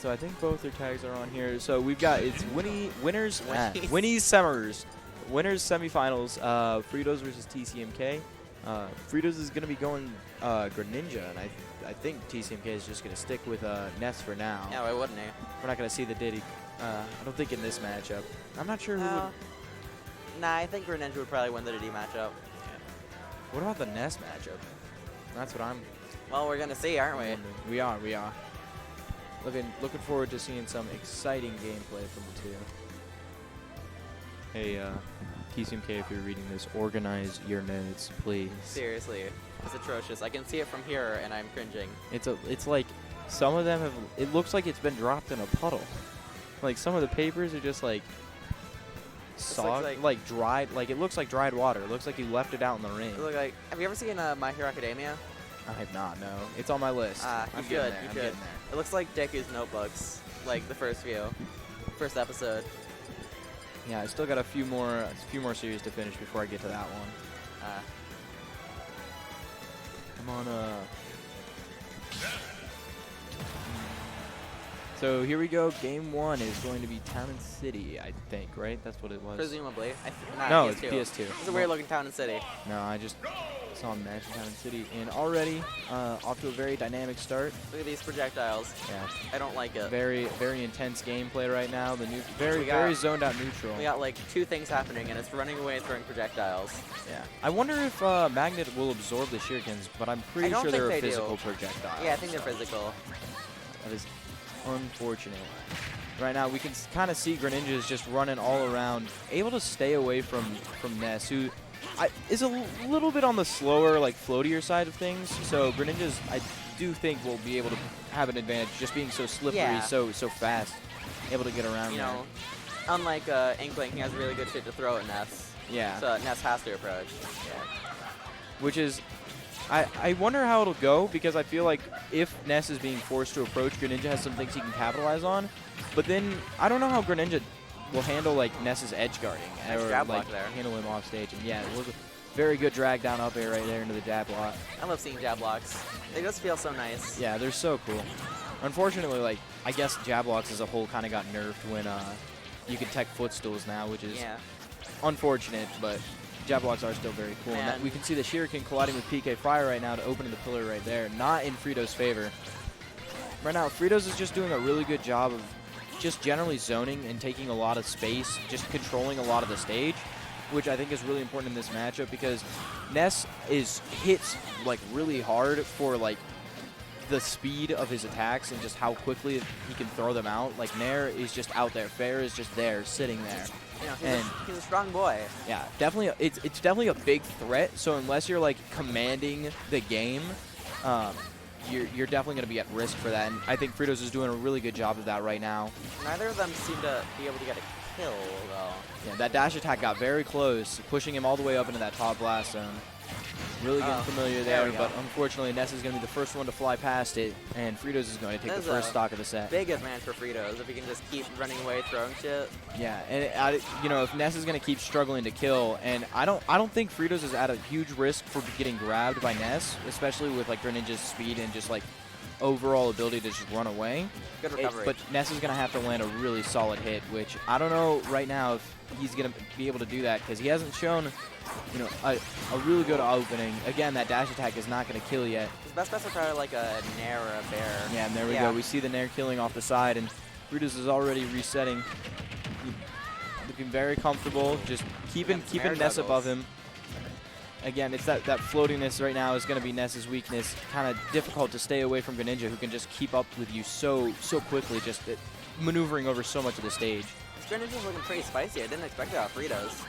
so I think both their tags are on here. So we've got winners semifinals. Fritos versus tcmK. Fritos is going to be going Greninja, and I think tcmK is just going to stick with Ness for now. Yeah, why wouldn't he? We're not going to see the Diddy. I don't think in this matchup. I'm not sure who would. Nah, I think Greninja would probably win the Diddy matchup. Yeah. What about the Ness matchup? That's what I'm. Well, we're gonna see, aren't we? We are. Looking forward to seeing some exciting gameplay from the two. Hey, tcmK, if you're reading this, organize your notes, please. Seriously, it's atrocious. I can see it from here, and I'm cringing. It's like some of them have. It looks like it's been dropped in a puddle. Like some of the papers are just like like dried. Like it looks like dried water. It looks like you left it out in the rain. Look like. Have you ever seen My Hero Academia? I have not. No, it's on my list. You should. It looks like Deku's notebooks, like the first episode. Yeah, I still got a few more series to finish before I get to that one. Come on, So here we go. Game 1 is going to be Town and City, I think, right? That's what it was. Presumably. No, PS2. it's PS2. It's a weird looking Town and City. No, I just saw him match Town and City, and already off to a very dynamic start. Look at these projectiles. Yeah. I don't like it. Very intense gameplay right now. The very zoned out neutral. We got like two things happening, and it's running away and throwing projectiles. Yeah. I wonder if Magnet will absorb the shurikens, but I'm pretty sure they're a physical projectile. Yeah, I think they're physical. That is unfortunate. Right now, we can kind of see Greninja is just running all around, able to stay away from Ness, who is a little bit on the slower, like floatier side of things. So Greninja's, I do think, will be able to have an advantage, just being so slippery, so fast, able to get around. You know, unlike Inkling, he has really good shit to throw at Ness. Yeah. So Ness has to approach. Yeah. Which is. I wonder how it'll go, because I feel like if Ness is being forced to approach, Greninja has some things he can capitalize on. But then I don't know how Greninja will handle like Ness's edge guarding or like handle him off stage. And yeah, it was a very good drag down up air right there into the jab block. I love seeing jab blocks. They just feel so nice. Yeah, they're so cool. Unfortunately, like I guess jab blocks as a whole kind of got nerfed when you can tech footstools now, which is unfortunate, but jab blocks are still very cool. And we can see the Shuriken colliding with PK Fire right now to open the pillar right there. Not in Fritos' favor. Right now, Fritos is just doing a really good job of just generally zoning and taking a lot of space, just controlling a lot of the stage, which I think is really important in this matchup because Ness hits like really hard for like the speed of his attacks and just how quickly he can throw them out. Like Nair is just out there. Fair is just there, sitting there. You know, he's a strong boy. Yeah, definitely. It's definitely a big threat. So unless you're like commanding the game, you're definitely going to be at risk for that. And I think Fritos is doing a really good job of that right now. Neither of them seem to be able to get a kill though. Yeah, that dash attack got very close, pushing him all the way up into that top blast zone. Really getting familiar there, but unfortunately Ness is going to be the first one to fly past it, and Fritos is going to take the first stock of the set. Big advantage for Fritos if he can just keep running away, throwing shit. Yeah, and you know, if Ness is going to keep struggling to kill, and I don't think Fritos is at a huge risk for getting grabbed by Ness, especially with like Greninja's speed and just like overall ability to just run away. Good recovery. But Ness is going to have to land a really solid hit, which I don't know right now if he's going to be able to do that because he hasn't shown, you know, a really good opening. Again, that dash attack is not going to kill yet. His best bets are probably like a Nair or a Bear. Yeah, and there we go. We see the Nair killing off the side, and Fritos is already resetting. Looking very comfortable, just keeping Ness above him. Again, it's that floatiness right now is going to be Ness's weakness. Kind of difficult to stay away from Greninja, who can just keep up with you so quickly, just maneuvering over so much of the stage. Greninja's looking pretty spicy. I didn't expect that out Fritos.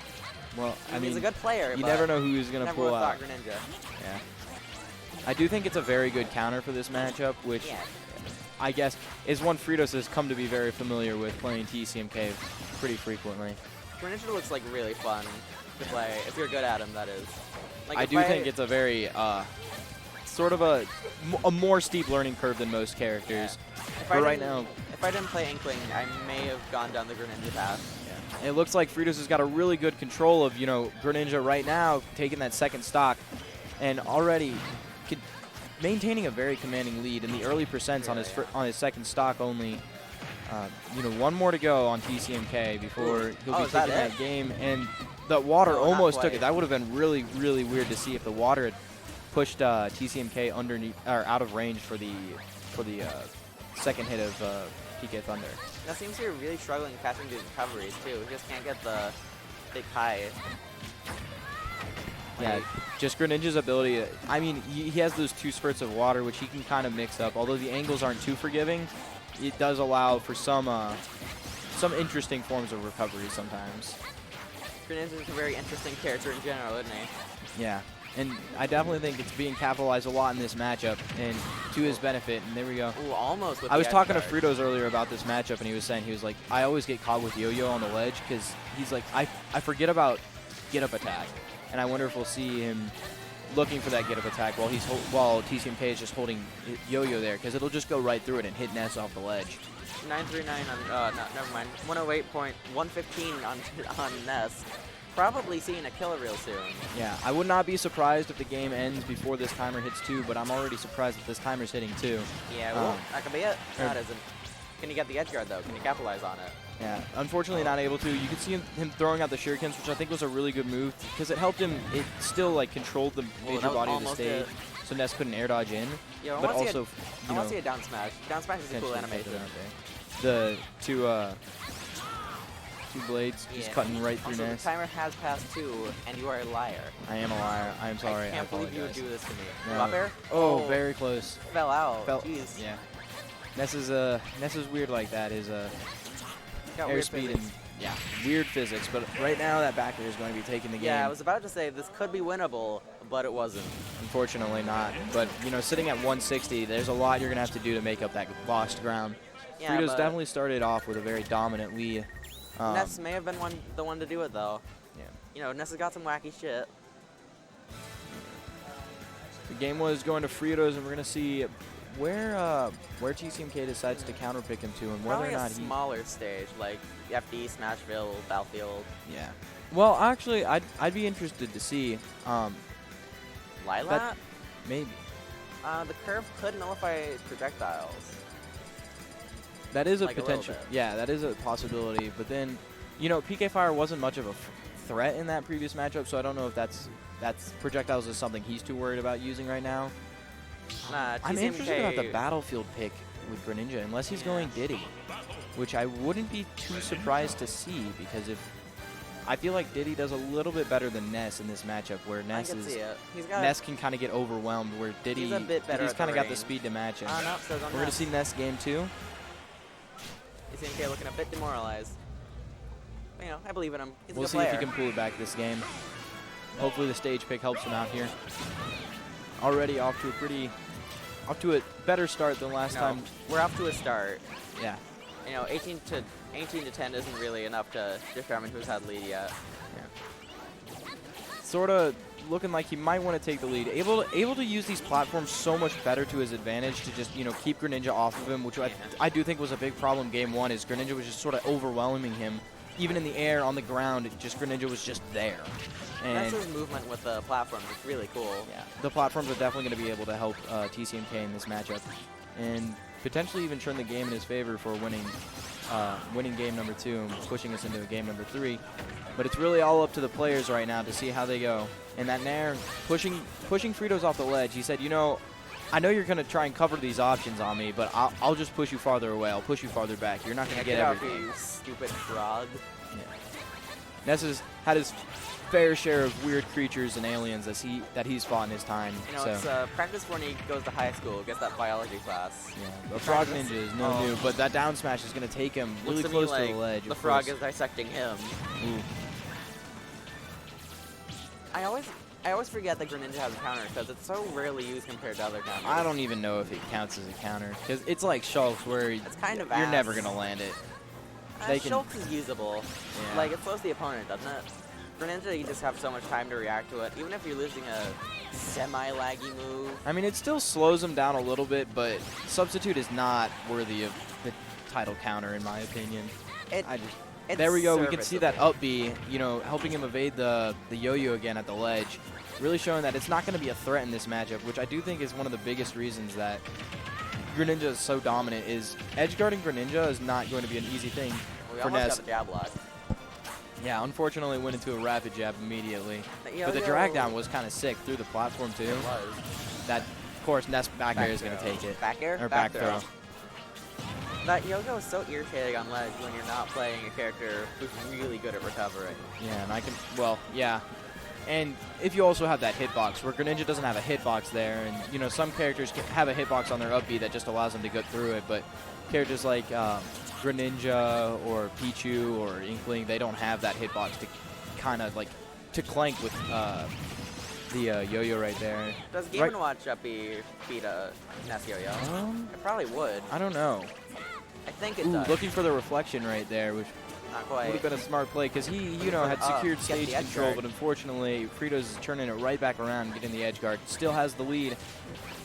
Well, I mean, he's a good player. You never know who he's going to pull out. Greninja. Yeah. I do think it's a very good counter for this matchup, which I guess is one Fritos has come to be very familiar with playing tcmK pretty frequently. Greninja looks like really fun to play, if you're good at him, that is. Like I do think it's a very, sort of a more steep learning curve than most characters. Yeah. But right now, if I didn't play Inkling, I may have gone down the Greninja path. And it looks like Fritos has got a really good control of, you know, Greninja right now, taking that second stock, and already maintaining a very commanding lead in the early percents on his second stock only. you know, one more to go on tcmK before he'll be taking that game. And the water No, almost took it. That would have been really, really weird to see if the water had pushed tcmK underneath or out of range for the second hit of PK Thunder. That seems to be really struggling catching these recoveries too. He just can't get the big high. Yeah, just Greninja's ability. I mean, he has those 2 spurts of water, which he can kind of mix up. Although the angles aren't too forgiving, it does allow for some interesting forms of recovery sometimes. Greninja is a very interesting character in general, isn't he? Yeah, and I definitely think it's being capitalized a lot in this matchup, and to his benefit. And there we go. Ooh, almost with I was talking to guard. Fritos earlier about this matchup, and he was saying, he was like, I always get caught with yo-yo on the ledge because he's like, I forget about get-up attack. And I wonder if we'll see him looking for that get-up attack while tcmK is just holding yo-yo there, because it'll just go right through it and hit Ness off the ledge. 939 on, no, never mind. 108.115 on Ness. Probably seeing a killer real soon. Yeah, I would not be surprised if the game ends before this timer hits 2, but I'm already surprised that this timer's hitting 2. Yeah, well, that could be it. No, it isn't. Can you get the edge guard, though? Can you capitalize on it? Yeah, unfortunately not able to. You can see him throwing out the shurikens, which I think was a really good move because it helped him. It still like controlled the major body of the stage, so Ness couldn't air dodge in. Yeah, but also, I want to see a down smash. Down smash is a cool animation. The two blades just cutting right through also, Ness. The timer has passed 2, and you are a liar. I am a liar. I am sorry. I can't believe you would do this to me. No. Up air? Oh, very close. Fell out. Jeez. Yeah. Ness is weird like that. His airspeed and weird physics. But right now that back air is going to be taking the game. Yeah, I was about to say this could be winnable, but it wasn't. Unfortunately not. But you know, sitting at 160, there's a lot you're going to have to do to make up that lost ground. Yeah, Fritos definitely started off with a very dominant lead. Ness may have been the one to do it though. Yeah. You know, Ness has got some wacky shit. The game was going to Fritos, and we're going to see where tcmK decides to counterpick him to, and whether Probably or not a smaller stage like FD, Smashville, Battlefield. Yeah. Well, actually, I'd be interested to see. Lilat? Maybe. The curve could nullify projectiles. That is a like potential. Yeah, that is a possibility. But then, you know, PK Fire wasn't much of a threat in that previous matchup, so I don't know if that's projectiles is something he's too worried about using right now. Nah, I'm interested about the Battlefield pick with Greninja, unless he's going Diddy, which I wouldn't be too surprised to see, because if I feel like Diddy does a little bit better than Ness in this matchup, where Ness can kind of get overwhelmed, where Diddy's kind of got the speed to match him. No, so we're going to see Ness game 2. tcmK looking a bit demoralized. But, you know, I believe in him. He's we'll a good see player. if he can pull it back this game. Hopefully the stage pick helps him out here. Already off to a better start than last time. We're off to a start. Yeah. You know, 18 to 10 isn't really enough to determine who's had lead yet. Yeah. Sort of looking like he might want to take the lead. Able to use these platforms so much better to his advantage to just, you know, keep Greninja off of him, which I do think was a big problem game 1, is Greninja was just sort of overwhelming him. Even in the air, on the ground, Greninja was just there. And Ness's movement with the platform is really cool. Yeah, the platforms are definitely going to be able to help tcmK in this matchup, and potentially even turn the game in his favor for winning game number 2 and pushing us into a game number 3. But it's really all up to the players right now to see how they go. And that Nair pushing Fritos off the ledge. He said, you know, I know you're going to try and cover these options on me, but I'll just push you farther away. I'll push you farther back. You're not going to get everything. You stupid frog. Yeah. Ness has had his fair share of weird creatures and aliens that he's fought in his time. You know, it's practice when he goes to high school, gets that biology class. Yeah, the Frog Ninja is no new, but that down smash is going to take him really close to the ledge. The frog is dissecting him. Ooh. I always forget that Greninja has a counter because it's so rarely used compared to other counters. I don't even know if it counts as a counter because it's like Shulk's where it's kind of you're never going to land it. Shulk's is usable. Yeah. Like, it slows the opponent, doesn't it? Greninja, you just have so much time to react to it. Even if you're losing a semi-laggy move. I mean, it still slows him down a little bit, but Substitute is not worthy of the title counter, in my opinion. There we go. We can see that up B, you know, helping him evade the yo-yo again at the ledge. Really showing that it's not going to be a threat in this matchup, which I do think is one of the biggest reasons that Greninja is so dominant is edge guarding Greninja is not going to be an easy thing for Ness. Got the jab lock. Yeah, unfortunately went into a rapid jab immediately. But the drag down was kind of sick through the platform too. It was. That, of course, Ness back air is going to take it. Back air? Or back throw. That yo-yo is so irritating on ledge when you're not playing a character who's really good at recovering. Yeah, and I can, well, yeah. And if you also have that hitbox, where Greninja doesn't have a hitbox there, and, you know, some characters can have a hitbox on their up B that just allows them to get through it, but characters like Greninja or Pichu or Inkling, they don't have that hitbox to kind of, like, to clank with the yo-yo right there. Does Game & Watch up B beat a Ness yo-yo? It probably would. I don't know. I think it does. Looking for the reflection right there, which not quite. would have been a smart play because he, you know, had secured stage control, but unfortunately, Fritos is turning it right back around and getting the edge guard. Still has the lead.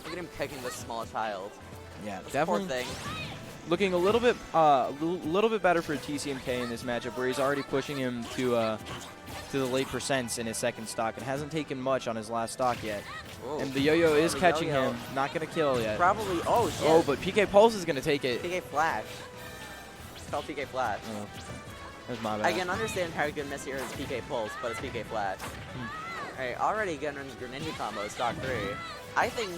Look at him kicking this small child. Yeah, this definitely. Poor thing. Looking a little bit better for tcmK in this matchup, where he's already pushing him to the late percents in his second stock and hasn't taken much on his last stock yet. Whoa. And the yo-yo is catching him. Not going to kill yet. Probably. Oh, shit. Oh, but PK Pulse is going to take it. PK Flash. It's called PK Flash. Oh, that's my bad. I can understand how good Ness here is PK Pulse, but it's PK Flash. Alright, already getting Greninja combo, stock 3. I think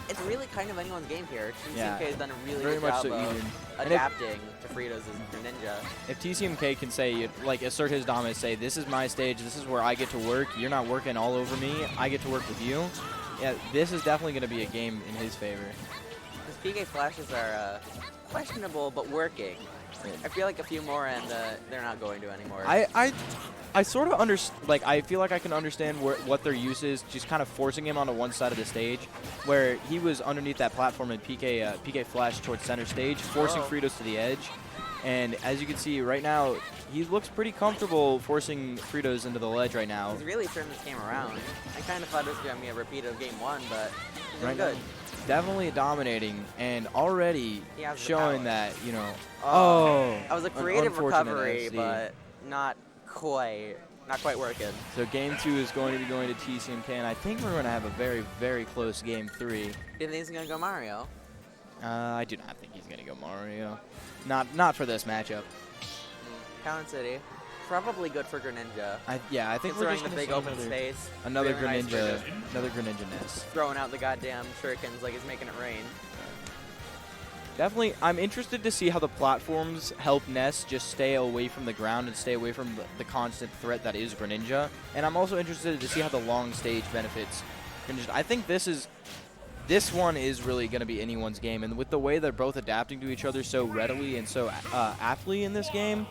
it's really kind of anyone's game here. tcmK has done a really good job of adapting to Fritos' Greninja. If tcmK can say, like, assert his dominance, say, this is my stage, this is where I get to work, you're not working all over me, I get to work with you, yeah, this is definitely going to be a game in his favor. His PK Flashes are questionable, but working. I feel like a few more and they're not going to anymore. I sort of understand, like, I feel like I can understand what their use is, just kind of forcing him onto one side of the stage, where he was underneath that platform and PK Flash towards center stage, forcing Fritos to the edge. And as you can see right now, he looks pretty comfortable forcing Fritos into the ledge right now. He's really turned this game around. I kind of thought this was going to be a repeat of game 1, but he's doing good. Definitely dominating and already showing that, you know, that was a creative recovery, but not quite working. So game 2 is going to be going to tcmK, and I think we're going to have a very, very close game 3. Do you think he's going to go Mario? I do not think he's going to go Mario. Not for this matchup. Town City. Probably good for Greninja. I think we're just the big open space. Another Greninja, another Greninja Ness. Throwing out the goddamn shurikens like he's making it rain. Definitely, I'm interested to see how the platforms help Ness just stay away from the ground and stay away from the constant threat that is Greninja. And I'm also interested to see how the long stage benefits Greninja. I think this one is really going to be anyone's game. And with the way they're both adapting to each other so readily and so aptly in this game,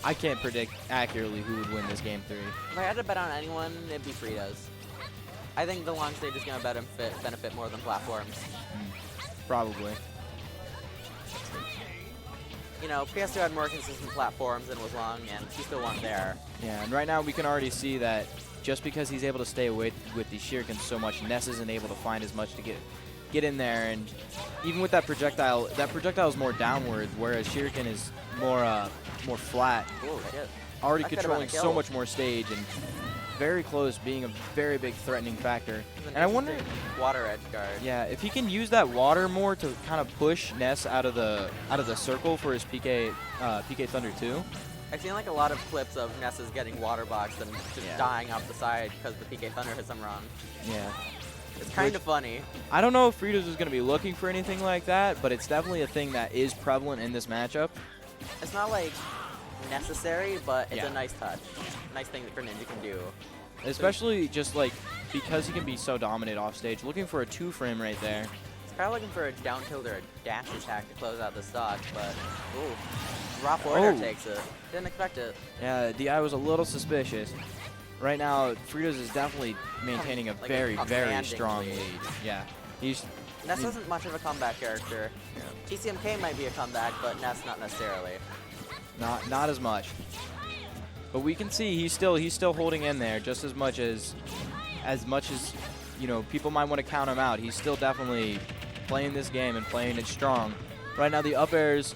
I can't predict accurately who would win this game 3. If I had to bet on anyone, it'd be Fritos. I think the long stage is going to benefit more than platforms. Probably. You know, PS2 had more consistent platforms and was long, and he still won there. Yeah, and right now we can already see that just because he's able to stay away with these shurikens so much, Ness isn't able to find as much to get in there. And even with that projectile is more downward, whereas shuriken is more flat. Ooh, shit. Already controlling so much more stage and very close, being a very big threatening factor. And I wonder, water edge guard. Yeah, if he can use that water more to kind of push Ness out of the circle for his PK Thunder 2. I've seen like a lot of clips of Ness's getting water boxed and just dying off the side because the PK Thunder hits him wrong. Yeah. It's kind of funny. I don't know if Fritos is going to be looking for anything like that, but it's definitely a thing that is prevalent in this matchup. It's not like necessary, but it's a nice touch. Nice thing that Greninja can do. Especially just like because he can be so dominant off stage. Looking for a 2-frame right there. He's probably looking for a down tilt or a dash attack to close out the stock, but ooh, raw forward takes it. Didn't expect it. Yeah, DI was a little suspicious. Right now, Fritos is definitely maintaining a very, very strong lead. Yeah, Ness isn't much of a comeback character. Yeah. tcmK might be a comeback, but Ness not necessarily. Not as much. But we can see he's still holding in there just as much as you know, people might want to count him out. He's still definitely playing this game and playing it strong. Right now the up airs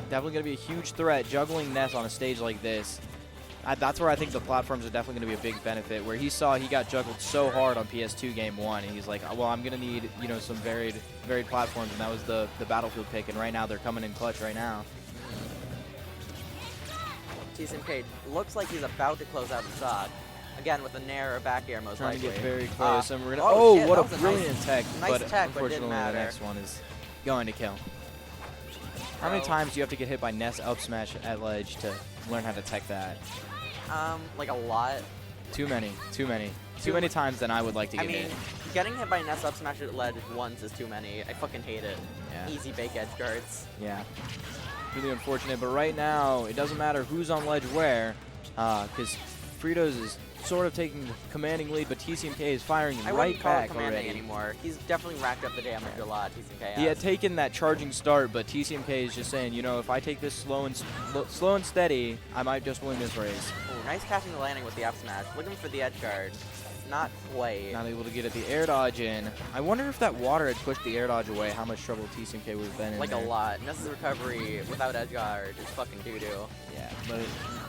definitely going to be a huge threat. Juggling Ness on a stage like this, That's where I think the platforms are definitely going to be a big benefit, where he saw he got juggled so hard on PS2 Game 1, and he's like, well, I'm going to need, you know, some varied platforms, and that was the Battlefield pick, and right now they're coming in clutch right now. tcmK looks like he's about to close out the stock. Again, with a nair or back air, most likely. Trying to get very close, and we're going to... Oh, shit, what a brilliant tech, nice but tech, unfortunately but the next one is going to kill. How many times do you have to get hit by Ness up smash at ledge to learn how to tech that? Like a lot. Too many. Too many times than I would like to get hit. Getting hit by Ness up smash at ledge once is too many. I fucking hate it. Yeah. Easy bake edge guards. Yeah. Really unfortunate, but right now it doesn't matter who's on ledge where, because Fritos is sort of taking the commanding lead, but tcmK is firing right back already. Anymore. He's definitely racked up the damage a lot, tcmK. He had taken that charging start, but tcmK is just saying, you know, if I take this slow and steady, I might just win this race. Ooh, nice catching the landing with the up smash. Looking for the edge guard. Not quite. Not able to get at the air dodge in. I wonder if that water had pushed the air dodge away, how much trouble tcmK would have been in like there. a lot. Ness's recovery without edge guard is fucking doo-doo. Yeah, but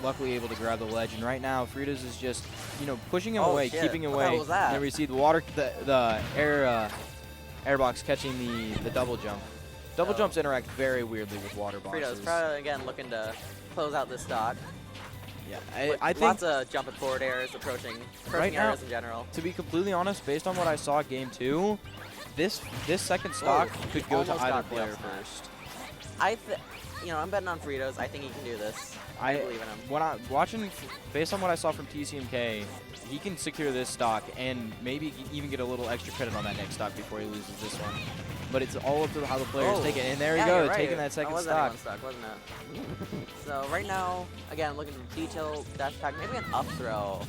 luckily able to grab the ledge, and right now Fritos is just, you know, pushing him away, shit. keeping him What the away. hell was that? And then we see the water, the air box catching the double jump. Double jumps interact very weirdly with water boxes. Fritos, again, looking to close out this stock. Yeah, I think lots of jumping forward airs, approaching right now, airs in general. To be completely honest, based on what I saw Game 2, this second stock could go to either player first. You know, I'm betting on Fritos. I think he can do this. I believe in him. When I watching, based on what I saw from tcmK, he can secure this stock and maybe even get a little extra credit on that next stock before he loses this one. But it's all up to how the players take it. And there you go, right. taking that second stock. Wasn't it? So right now, again, looking for detail, dash attack, maybe an up throw.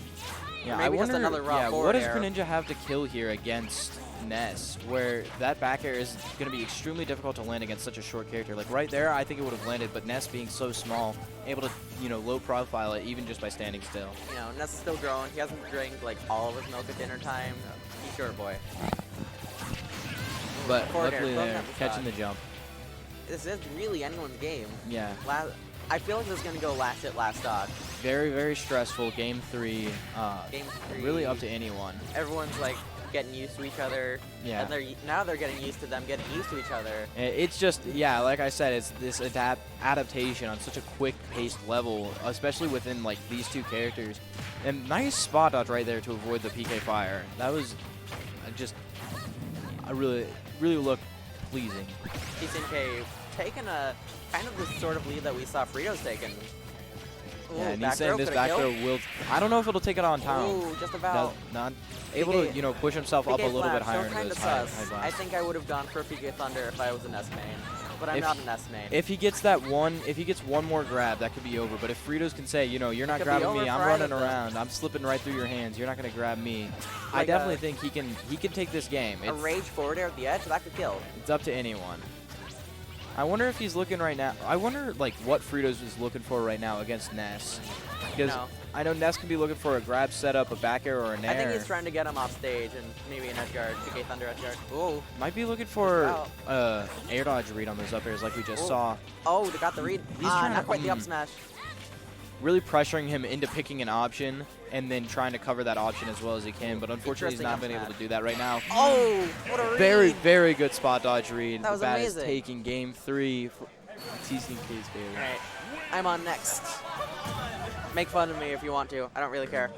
Yeah, maybe I wonder, just another raw what does air. Greninja have to kill here against Ness, where that back air is going to be extremely difficult to land against such a short character. Like right there, I think it would have landed, but Ness being so small, able to, you know, low profile it even just by standing still. You know, Ness is still growing. He hasn't drank like all of his milk at dinner time. He's short boy. But luckily they're catching the jump. This is really anyone's game. Yeah. I feel like this is going to go last hit, last stock. Very, very stressful. Game 3. Game 3. Really up to anyone. Everyone's like getting used to each other. Yeah. And now they're getting used to them getting used to each other. It's just, yeah, like I said, it's this adaptation on such a quick-paced level, especially within like these two characters. And nice spot dodge right there to avoid the PK fire. That was just really looked pleasing. tcmK taking a kind of the sort of lead that we saw Fritos taking. Ooh, yeah, and he's saying this back throw will. I don't know if it'll take it on town. Ooh, just about. Not able to, you know, push himself up a little bit higher into those high blasts. I think I would have gone for PK Thunder if I was a Ness main, but I'm not a Ness main. If he gets one more grab, that could be over. But if Fritos can say, you know, you're not grabbing me, I'm running around, I'm slipping right through your hands, you're not going to grab me. Like I definitely think he can take this game. A rage forward air at the edge, that could kill. It's up to anyone. I wonder if he's looking right now. I wonder like what Fritos is looking for right now against Ness. Because I know Ness can be looking for a grab setup, a back air, or a nair. I think he's trying to get him off stage and maybe an edge guard, PK Thunder edge guard. Ooh. Might be looking for air dodge read on those up airs like we just saw. Oh, they got the read. Not quite the up smash. Really pressuring him into picking an option and then trying to cover that option as well as he can, but unfortunately he's not been able to do that right now. Oh, what a read. Very, very good spot dodge read. That was amazing. Is taking game 3 for tcmK's favor. All right, I'm on next. Make fun of me if you want to. I don't really care.